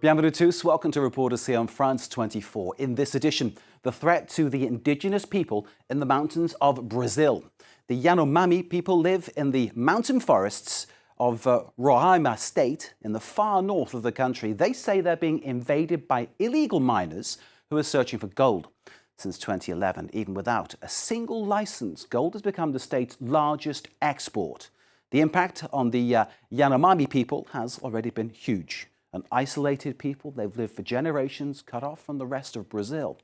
Bienvenue tous. Welcome to Reporters here on France 24. In this edition, the threat to the indigenous people in the mountains of Brazil. The Yanomami people live in the mountain forests of Roraima state in the far north of the country. They say they're being invaded by illegal miners who are searching for gold. Since 2011, even without a single license, gold has become the state's largest export. The impact on the Yanomami people has already been huge. An isolated people, they've lived for generations, cut off from the rest of Brazil.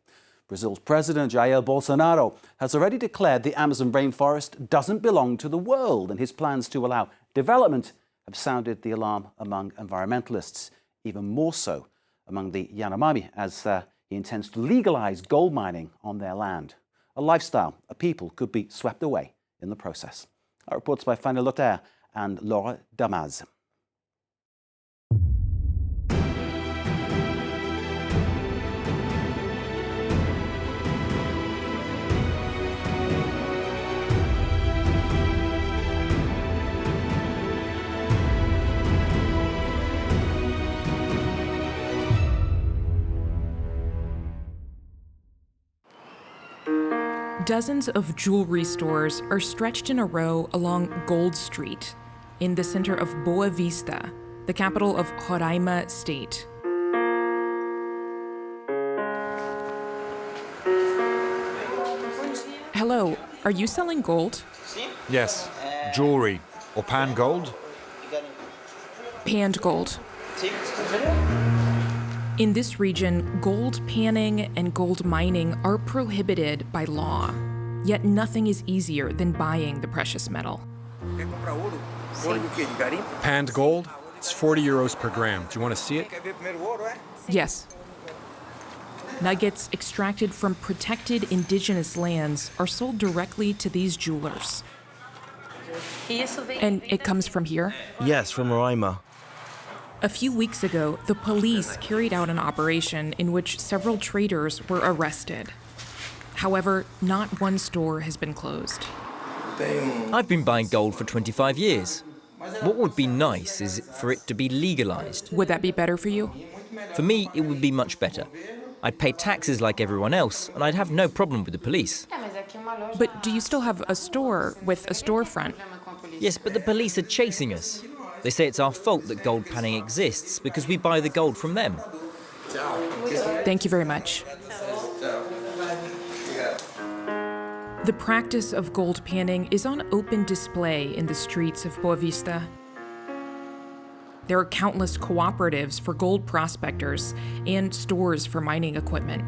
Brazil's President Jair Bolsonaro has already declared the Amazon rainforest doesn't belong to the world, and his plans to allow development have sounded the alarm among environmentalists, even more so among the Yanomami, as he intends to legalize gold mining on their land. A lifestyle a people could be swept away in the process. Our reports by Fanny Lotter and Laura Damas. Dozens of jewelry stores are stretched in a row along Gold Street in the center of Boa Vista, the capital of Roraima state. Hello, are you selling gold? Yes, jewelry or pan gold. Panned gold. In this region, gold panning and gold mining are prohibited by law. Yet nothing is easier than buying the precious metal. Panned gold? It's 40 euros per gram. Do you want to see it? Yes. Nuggets extracted from protected indigenous lands are sold directly to these jewelers. And it comes from here? Yes, from Roraima. A few weeks ago, the police carried out an operation in which several traders were arrested. However, not one store has been closed. I've been buying gold for 25 years. What would be nice is for it to be legalized. Would that be better for you? For me, it would be much better. I'd pay taxes like everyone else, and I'd have no problem with the police. But do you still have a store with a storefront? Yes, but the police are chasing us. They say it's our fault that gold panning exists because we buy the gold from them. Thank you very much. The practice of gold panning is on open display in the streets of Boa Vista. There are countless cooperatives for gold prospectors and stores for mining equipment.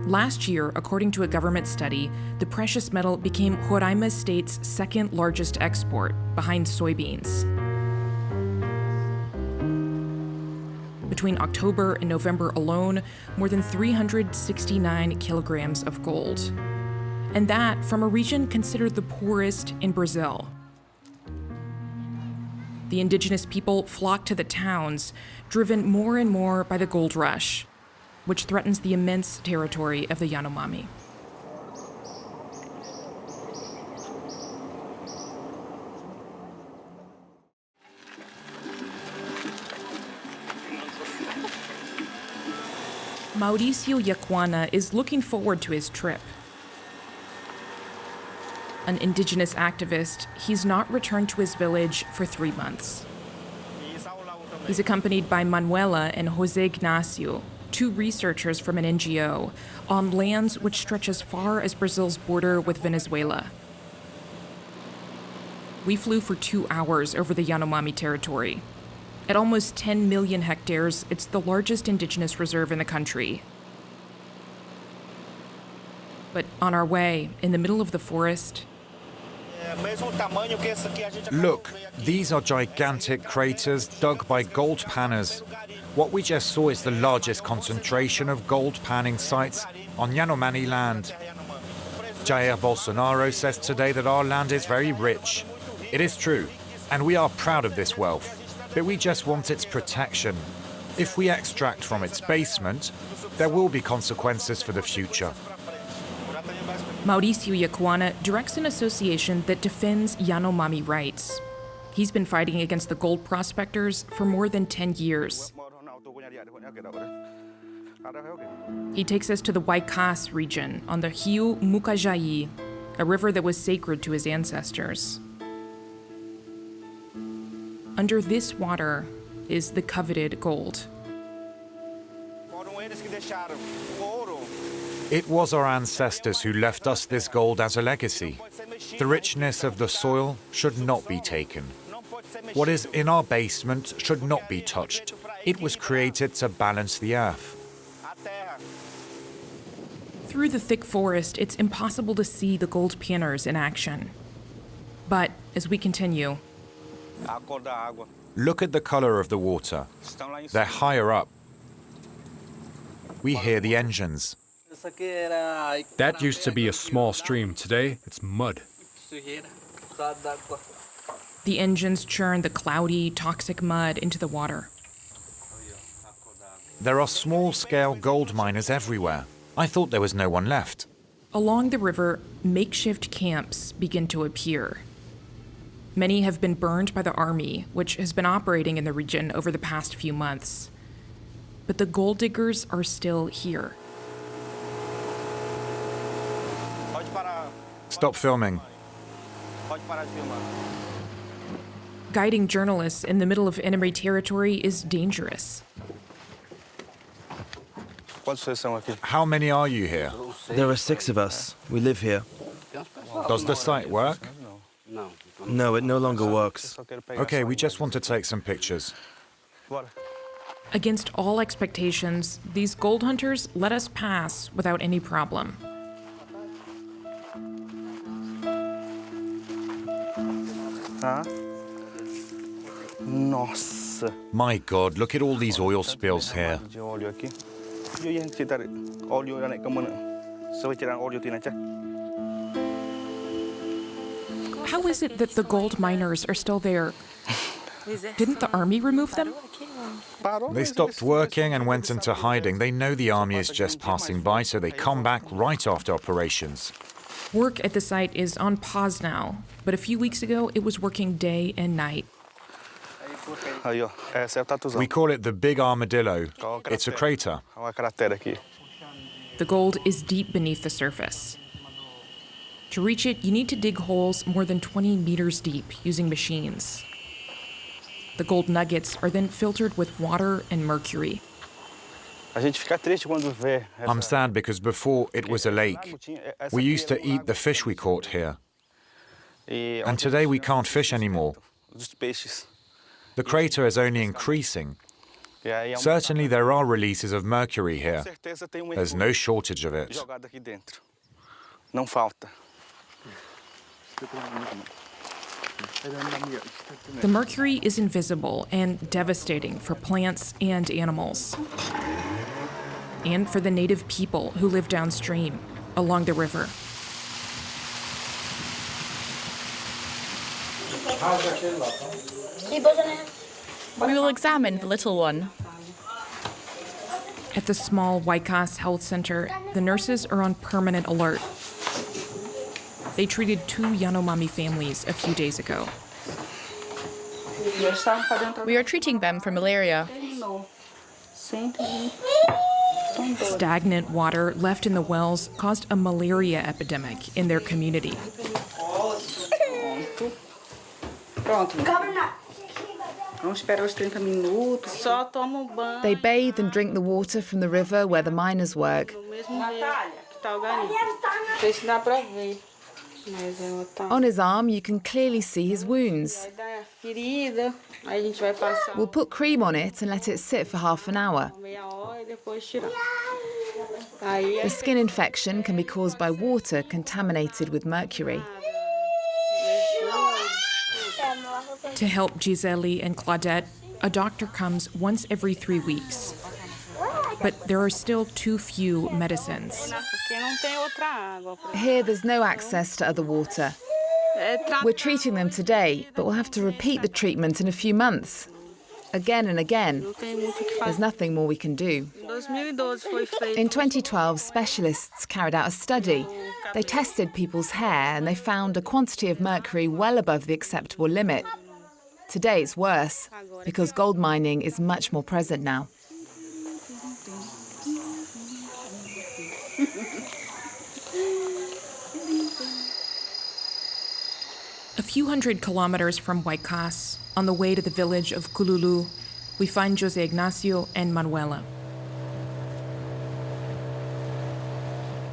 Last year, according to a government study, the precious metal became Roraima state's second largest export, behind soybeans. Between October and November alone, more than 369 kilograms of gold. And that from a region considered the poorest in Brazil. The indigenous people flock to the towns, driven more and more by the gold rush, which threatens the immense territory of the Yanomami. Mauricio Yaquana is looking forward to his trip. An indigenous activist, he's not returned to his village for 3 months. He's accompanied by Manuela and Jose Ignacio, 2 researchers from an NGO, on lands which stretch as far as Brazil's border with Venezuela. We flew for 2 hours over the Yanomami territory. At almost 10 million hectares, it's the largest indigenous reserve in the country. But on our way, in the middle of the forest, Look, these are gigantic craters dug by gold panners. What we just saw is the largest concentration of gold panning sites on Yanomami land. Jair Bolsonaro says today that our land is very rich. It is true, and we are proud of this wealth, but we just want its protection. If we extract from its basement, there will be consequences for the future. Mauricio Yaquana directs an association that defends Yanomami rights. He's been fighting against the gold prospectors for more than 10 years. He takes us to the Waikass region on the Hiu Mukajai, a river that was sacred to his ancestors. Under this water is the coveted gold. It was our ancestors who left us this gold as a legacy. The richness of the soil should not be taken. What is in our basement should not be touched. It was created to balance the earth. Through the thick forest, it's impossible to see the gold pinners in action. But as we continue, Look at the color of the water. They're higher up. We hear the engines. That used to be a small stream. Today, it's mud. the engines churn the cloudy, toxic mud into the water. There are small-scale gold miners everywhere. I thought there was no one left. Along the river, makeshift camps begin to appear. Many have been burned by the army, which has been operating in the region over the past few months. But the gold diggers are still here. Stop filming. Guiding journalists in the middle of enemy territory is dangerous. How many are you here? There are 6 of us. We live here. Does the site work? No, it no longer works. Okay, we just want to take some pictures. Against all expectations, these gold hunters let us pass without any problem. My God, look at all these oil spills here. How is it that the gold miners are still there? Didn't the army remove them? They stopped working and went into hiding. They know the army is just passing by, so they come back right after operations. Work at the site is on pause now, but a few weeks ago it was working day and night. We call it the Big Armadillo. It's a crater. The gold is deep beneath the surface. To reach it, you need to dig holes more than 20 meters deep using machines. The gold nuggets are then filtered with water and mercury. I'm sad because before it was a lake. We used to eat the fish we caught here. And today we can't fish anymore. The crater is only increasing. Certainly there are releases of mercury here. There's no shortage of it. The mercury is invisible and devastating for plants and animals. And for the native people who live downstream, along the river. We will examine the little one. At the small Waikass Health Center, the nurses are on permanent alert. They treated 2 Yanomami families a few days ago. We are treating them for malaria. Stagnant water left in the wells caused a malaria epidemic in their community. They bathe and drink the water from the river where the miners work. On his arm, you can clearly see his wounds. We'll put cream on it and let it sit for half an hour. The skin infection can be caused by water contaminated with mercury. To help Gisele and Claudette, a doctor comes once every 3 weeks. But there are still too few medicines. Here, there's no access to other water. We're treating them today, but we'll have to repeat the treatment in a few months. Again and again. There's nothing more we can do. In 2012, specialists carried out a study. They tested people's hair and they found a quantity of mercury well above the acceptable limit. Today it's worse, because gold mining is much more present now. A few hundred kilometers from Huaycas, on the way to the village of Cululu, we find José Ignacio and Manuela.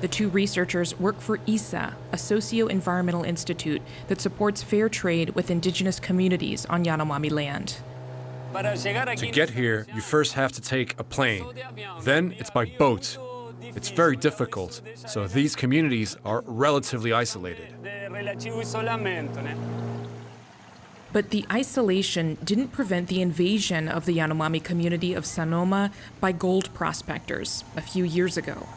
The two researchers work for ISA, a socio-environmental institute that supports fair trade with indigenous communities on Yanomami land. To get here, you first have to take a plane. Then it's by boat. It's very difficult, so these communities are relatively isolated. But the isolation didn't prevent the invasion of the Yanomami community of Sanoma by gold prospectors a few years ago.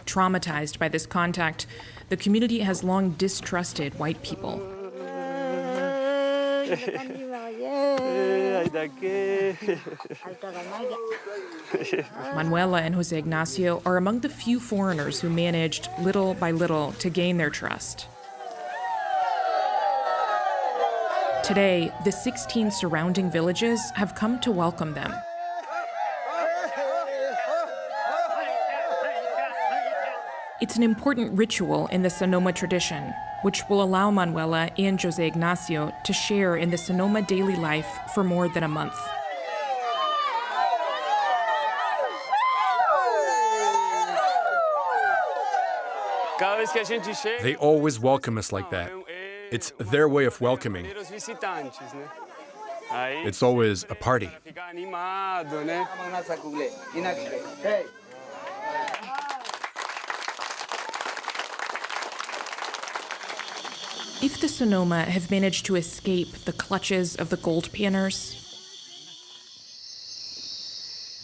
Traumatized by this contact, the community has long distrusted white people. Manuela and José Ignacio are among the few foreigners who managed, little by little, to gain their trust. Today, the 16 surrounding villages have come to welcome them. It's an important ritual in the Sanoma tradition, which will allow Manuela and José Ignacio to share in the Sanoma daily life for more than a month. They always welcome us like that. It's their way of welcoming. It's always a party. If the Sanoma have managed to escape the clutches of the gold panners,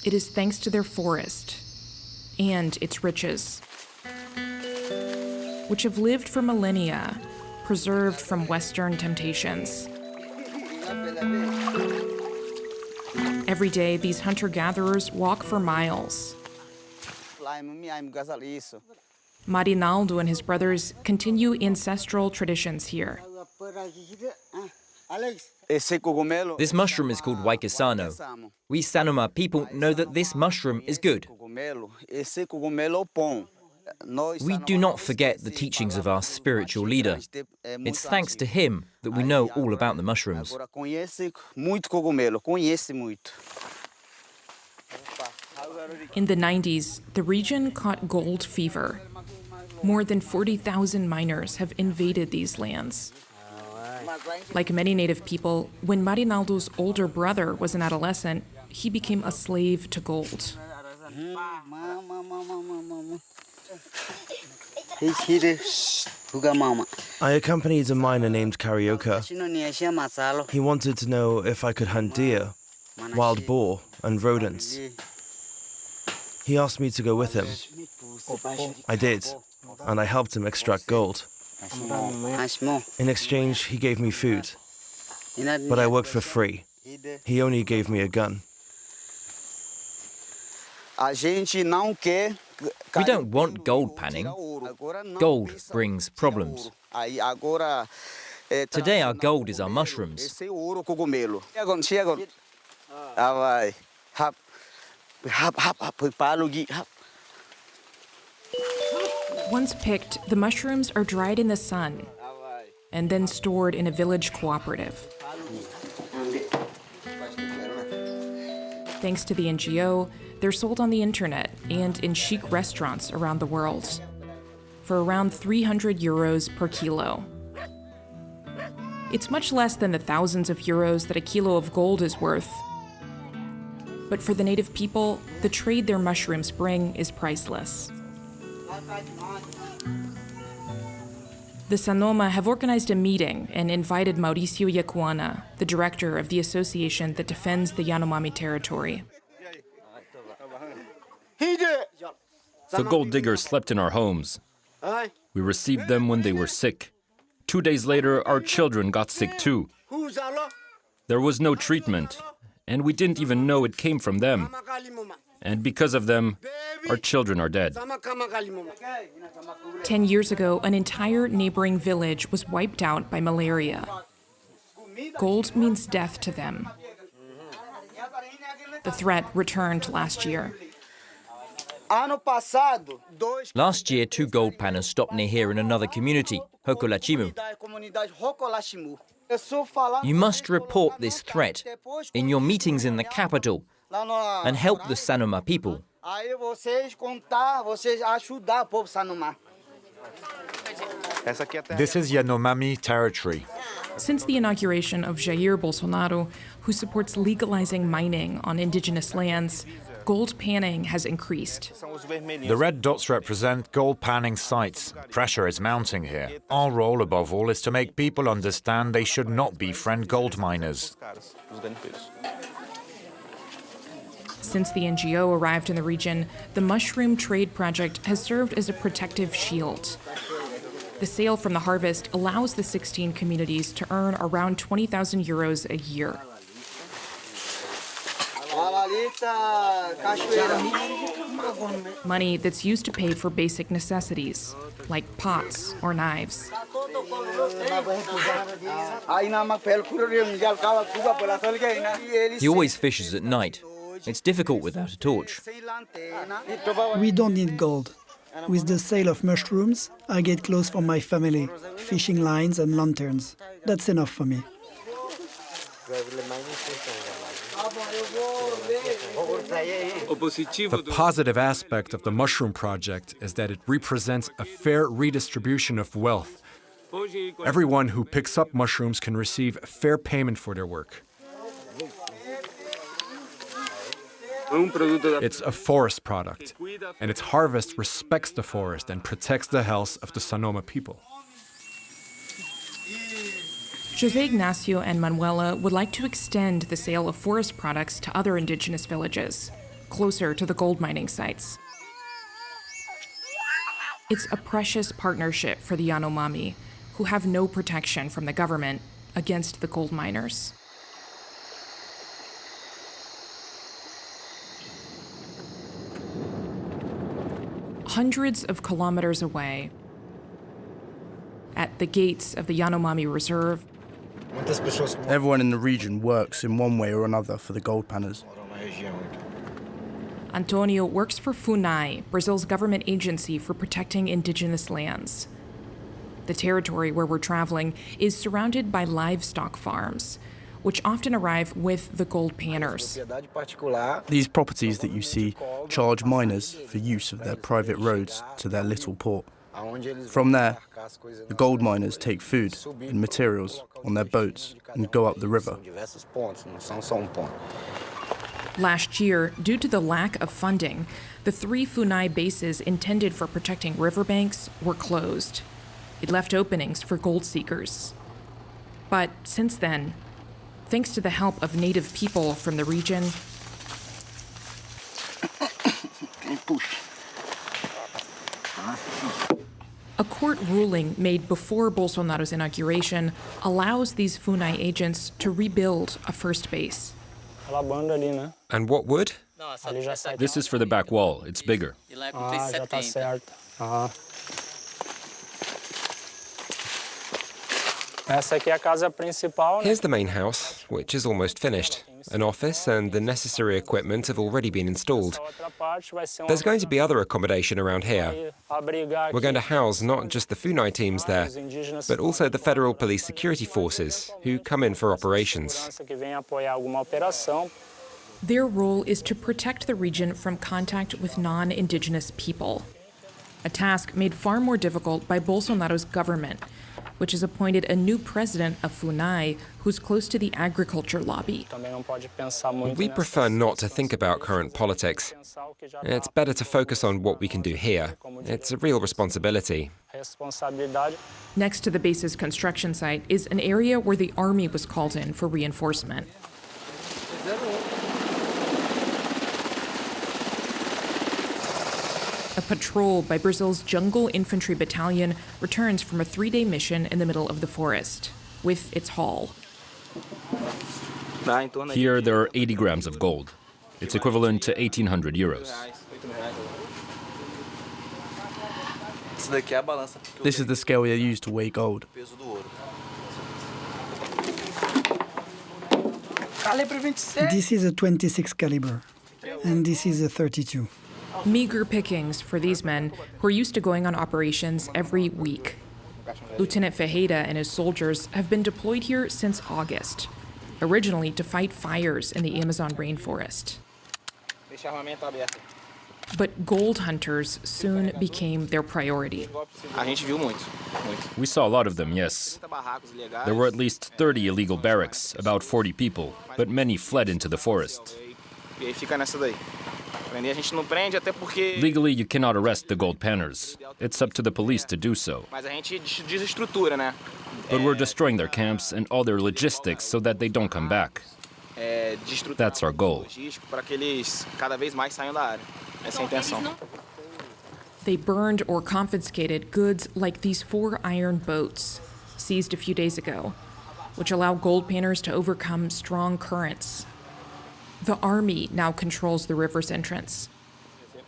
it is thanks to their forest and its riches, which have lived for millennia, preserved from Western temptations. Every day, these hunter-gatherers walk for miles. Marinaldo and his brothers continue ancestral traditions here. This mushroom is called Waikisano. We Sanoma people know that this mushroom is good. We do not forget the teachings of our spiritual leader. It's thanks to him that we know all about the mushrooms. In the 90s, the region caught gold fever. More than 40,000 miners have invaded these lands. Like many native people, when Marinaldo's older brother was an adolescent, he became a slave to gold. I accompanied a miner named Carioca. He wanted to know if I could hunt deer, wild boar, and rodents. He asked me to go with him. I did, and I helped him extract gold. In exchange, he gave me food, but I worked for free. He only gave me a gun. We don't want gold panning. Gold brings problems. Today our gold is our mushrooms. Once picked, the mushrooms are dried in the sun and then stored in a village cooperative. Thanks to the NGO, they're sold on the internet and in chic restaurants around the world for around 300 euros per kilo. It's much less than the thousands of euros that a kilo of gold is worth. But for the native people, the trade their mushrooms bring is priceless. The Sanoma have organized a meeting and invited Mauricio Yacuana, the director of the association that defends the Yanomami territory. The gold diggers slept in our homes. We received them when they were sick. 2 days later, our children got sick too. There was no treatment, and we didn't even know it came from them. And because of them, our children are dead. 10 years ago, an entire neighboring village was wiped out by malaria. Gold means death to them. The threat returned last year. Last year, 2 gold panners stopped near here in another community, Hokolachimu. You must report this threat in your meetings in the capital and help the Sanoma people. This is Yanomami territory. Since the inauguration of Jair Bolsonaro, who supports legalizing mining on indigenous lands, gold panning has increased. The red dots represent gold panning sites. Pressure is mounting here. Our role, above all, is to make people understand they should not befriend gold miners. Since the NGO arrived in the region, the Mushroom Trade Project has served as a protective shield. The sale from the harvest allows the 16 communities to earn around 20,000 euros a year. Money that's used to pay for basic necessities, like pots or knives. He always fishes at night. It's difficult without a torch. We don't need gold. With the sale of mushrooms, I get clothes for my family, fishing lines and lanterns. That's enough for me. The positive aspect of the Mushroom Project is that it represents a fair redistribution of wealth. Everyone who picks up mushrooms can receive fair payment for their work. It's a forest product, and its harvest respects the forest and protects the health of the Sanoma people. José Ignacio and Manuela would like to extend the sale of forest products to other indigenous villages, closer to the gold mining sites. It's a precious partnership for the Yanomami, who have no protection from the government against the gold miners. Hundreds of kilometers away, at the gates of the Yanomami Reserve, everyone in the region works in one way or another for the gold panners. Antonio works for FUNAI, Brazil's government agency for protecting indigenous lands. The territory where we're traveling is surrounded by livestock farms, which often arrive with the gold panners. These properties that you see charge miners for use of their private roads to their little port. From there, the gold miners take food and materials on their boats and go up the river. Last year, due to the lack of funding, the 3 FUNAI bases intended for protecting riverbanks were closed. It left openings for gold seekers. But since then, thanks to the help of native people from the region, a court ruling made before Bolsonaro's inauguration allows these FUNAI agents to rebuild a first base. And what wood? This is for the back wall. It's bigger. Here's the main house, which is almost finished. An office and the necessary equipment have already been installed. There's going to be other accommodation around here. We're going to house not just the FUNAI teams there, but also the Federal Police Security Forces, who come in for operations. Their role is to protect the region from contact with non-indigenous people, a task made far more difficult by Bolsonaro's government, which has appointed a new president of FUNAI who's close to the agriculture lobby. We prefer not to think about current politics. It's better to focus on what we can do here. It's a real responsibility. Next to the base's construction site is an area where the army was called in for reinforcement. A patrol by Brazil's Jungle Infantry Battalion returns from a 3-day mission in the middle of the forest, with its haul. Here there are 80 grams of gold. It's equivalent to 1,800 euros. This is the scale they use to weigh gold. This is a 26 caliber, and this is a 32. Meager pickings for these men who are used to going on operations every week. Lieutenant Ferreira and his soldiers have been deployed here since August, originally to fight fires in the Amazon rainforest. But gold hunters soon became their priority. We saw a lot of them, yes. There were at least 30 illegal barracks, about 40 people, but many fled into the forest. Legally, you cannot arrest the gold panners. It's up to the police to do so. But we're destroying their camps and all their logistics so that they don't come back. That's our goal. They burned or confiscated goods like these 4 iron boats, seized a few days ago, which allow gold panners to overcome strong currents. The army now controls the river's entrance,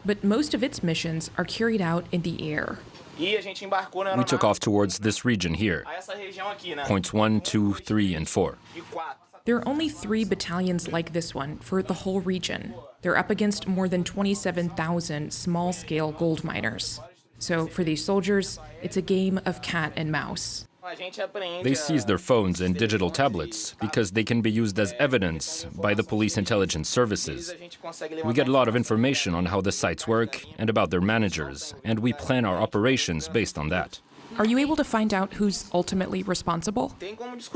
but most of its missions are carried out in the air. We took off towards this region here, points 1, 2, 3, and 4. There are only 3 battalions like this one for the whole region. They're up against more than 27,000 small-scale gold miners. So for these soldiers, it's a game of cat and mouse. They seize their phones and digital tablets because they can be used as evidence by the police intelligence services. We get a lot of information on how the sites work and about their managers, and we plan our operations based on that. Are you able to find out who's ultimately responsible?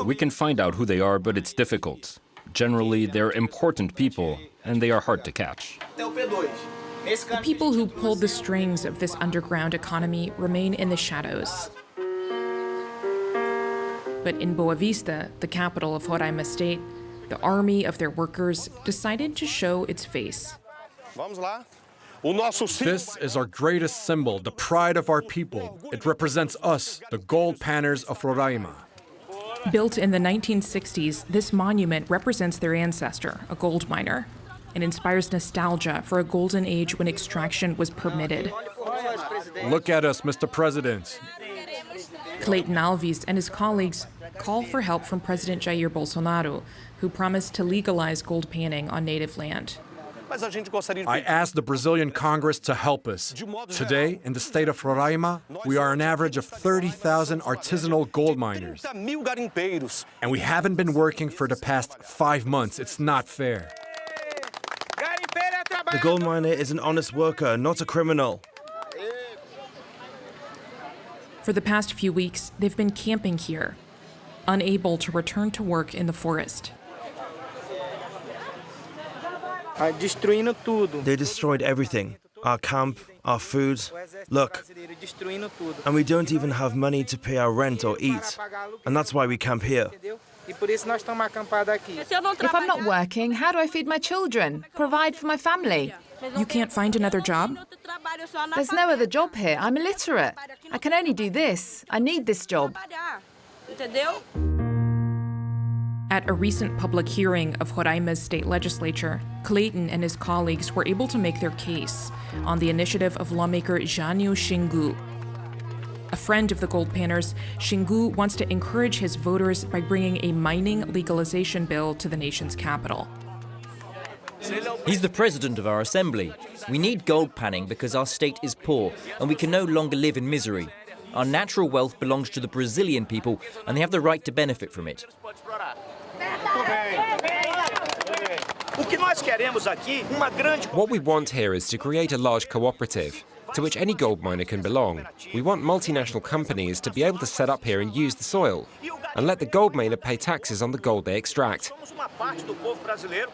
We can find out who they are, but it's difficult. Generally, they're important people, and they are hard to catch. The people who pulled the strings of this underground economy remain in the shadows. But in Boa Vista, the capital of Roraima State, the army of their workers decided to show its face. This is our greatest symbol, the pride of our people. It represents us, the gold panners of Roraima. Built in the 1960s, this monument represents their ancestor, a gold miner, and inspires nostalgia for a golden age when extraction was permitted. Look at us, Mr. President. Clayton Alves and his colleagues call for help from President Jair Bolsonaro, who promised to legalize gold panning on native land. I asked the Brazilian Congress to help us. Today, in the state of Roraima, we are an average of 30,000 artisanal gold miners. And we haven't been working for the past 5 months. It's not fair. The gold miner is an honest worker, not a criminal. For the past few weeks, they've been camping here, unable to return to work in the forest. They destroyed everything. Our camp, our food. Look. And we don't even have money to pay our rent or eat. And that's why we camp here. If I'm not working, how do I feed my children? Provide for my family? You can't find another job? There's no other job here. I'm illiterate. I can only do this. I need this job. At a recent public hearing of Roraima's state legislature, Clayton and his colleagues were able to make their case on the initiative of lawmaker Jânio Xingu. A friend of the gold panners, Xingu wants to encourage his voters by bringing a mining legalization bill to the nation's capital. He's the president of our assembly. We need gold panning because our state is poor and we can no longer live in misery. Our natural wealth belongs to the Brazilian people and they have the right to benefit from it. What we want here is to create a large cooperative to which any gold miner can belong. We want multinational companies to be able to set up here and use the soil, and let the gold miner pay taxes on the gold they extract.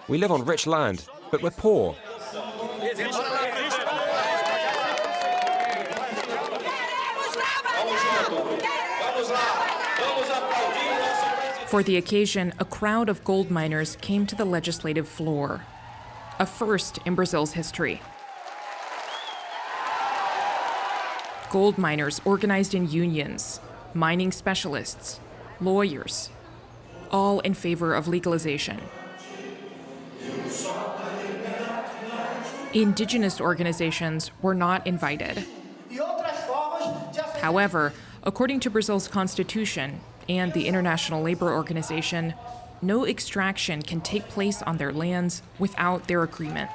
We live on rich land, but we're poor. For the occasion, a crowd of gold miners came to the legislative floor, a first in Brazil's history. Gold miners organized in unions, mining specialists, lawyers, all in favor of legalization. Indigenous organizations were not invited. However, according to Brazil's constitution and the International Labor Organization, no extraction can take place on their lands without their agreement.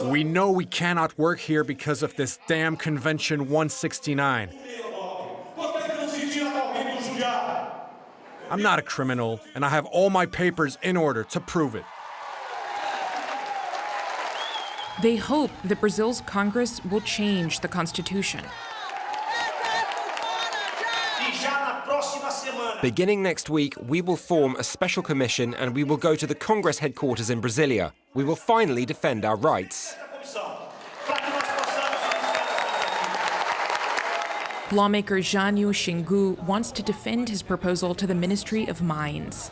We know we cannot work here because of this damn Convention 169. I'm not a criminal, and I have all my papers in order to prove it. They hope that Brazil's Congress will change the constitution. Beginning next week, we will form a special commission and we will go to the Congress headquarters in Brasilia. We will finally defend our rights. Lawmaker Jânio Xingu wants to defend his proposal to the Ministry of Mines.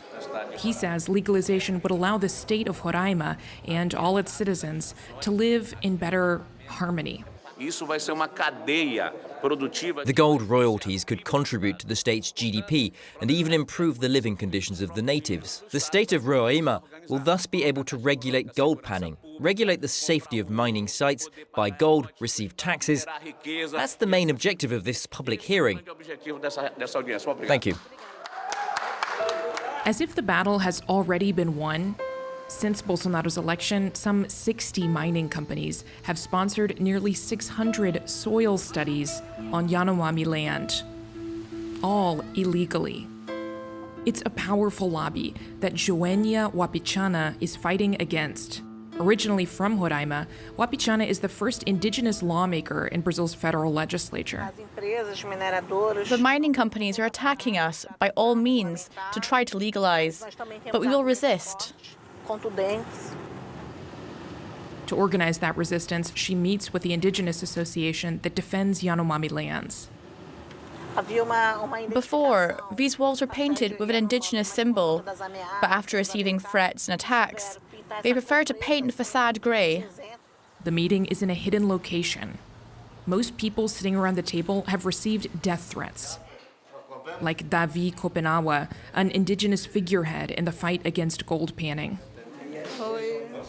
He says legalization would allow the state of Roraima and all its citizens to live in better harmony. The gold royalties could contribute to the state's GDP and even improve the living conditions of the natives. The state of Roraima will thus be able to regulate gold panning, regulate the safety of mining sites, buy gold, receive taxes. That's the main objective of this public hearing. Thank you. As if the battle has already been won, since Bolsonaro's election, some 60 mining companies have sponsored nearly 600 soil studies on Yanomami land, all illegally. It's a powerful lobby that Joênia Wapichana is fighting against. Originally from Roraima, Wapichana is the first indigenous lawmaker in Brazil's federal legislature. The mining companies are attacking us by all means to try to legalize, but we will resist. To organize that resistance, she meets with the indigenous association that defends Yanomami lands. Before, these walls were painted with an indigenous symbol, but after receiving threats and attacks, they prefer to paint the facade grey. The meeting is in a hidden location. Most people sitting around the table have received death threats. Like Davi Kopenawa, an indigenous figurehead in the fight against gold panning.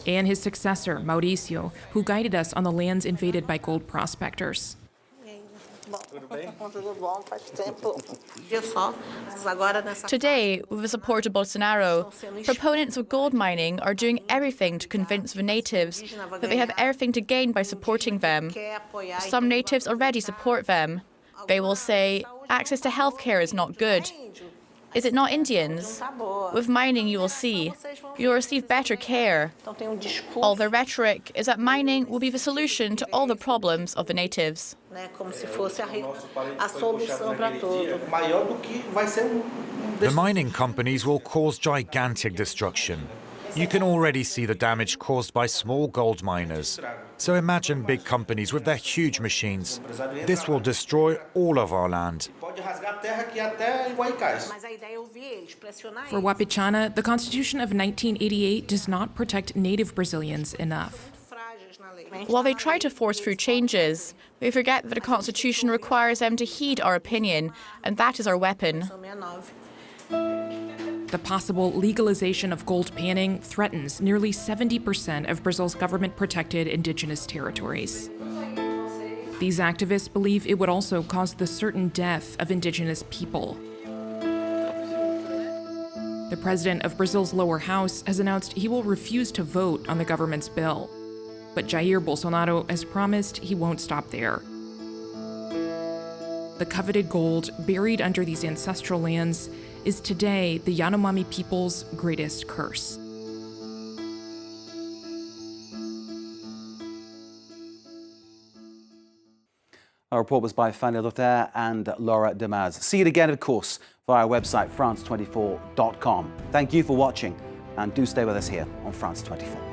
And his successor, Mauricio, who guided us on the lands invaded by gold prospectors. Today, with the support of Bolsonaro, proponents of gold mining are doing everything to convince the natives that they have everything to gain by supporting them. Some natives already support them. They will say, access to healthcare is not good. Is it not Indians? With mining, you will see. You will receive better care. All the rhetoric is that mining will be the solution to all the problems of the natives. The mining companies will cause gigantic destruction. You can already see the damage caused by small gold miners. So imagine big companies with their huge machines. This will destroy all of our land. For Wapichana, the Constitution of 1988 does not protect native Brazilians enough. While they try to force through changes, they forget that the Constitution requires them to heed our opinion, and that is our weapon. The possible legalization of gold panning threatens nearly 70% of Brazil's government-protected indigenous territories. These activists believe it would also cause the certain death of indigenous people. The president of Brazil's lower house has announced he will refuse to vote on the government's bill. But Jair Bolsonaro has promised he won't stop there. The coveted gold buried under these ancestral lands is today the Yanomami people's greatest curse. Our report was by Fanny Lothaire and Laura Demaz. See it again, of course, via our website, France24.com. Thank you for watching, and do stay with us here on France 24.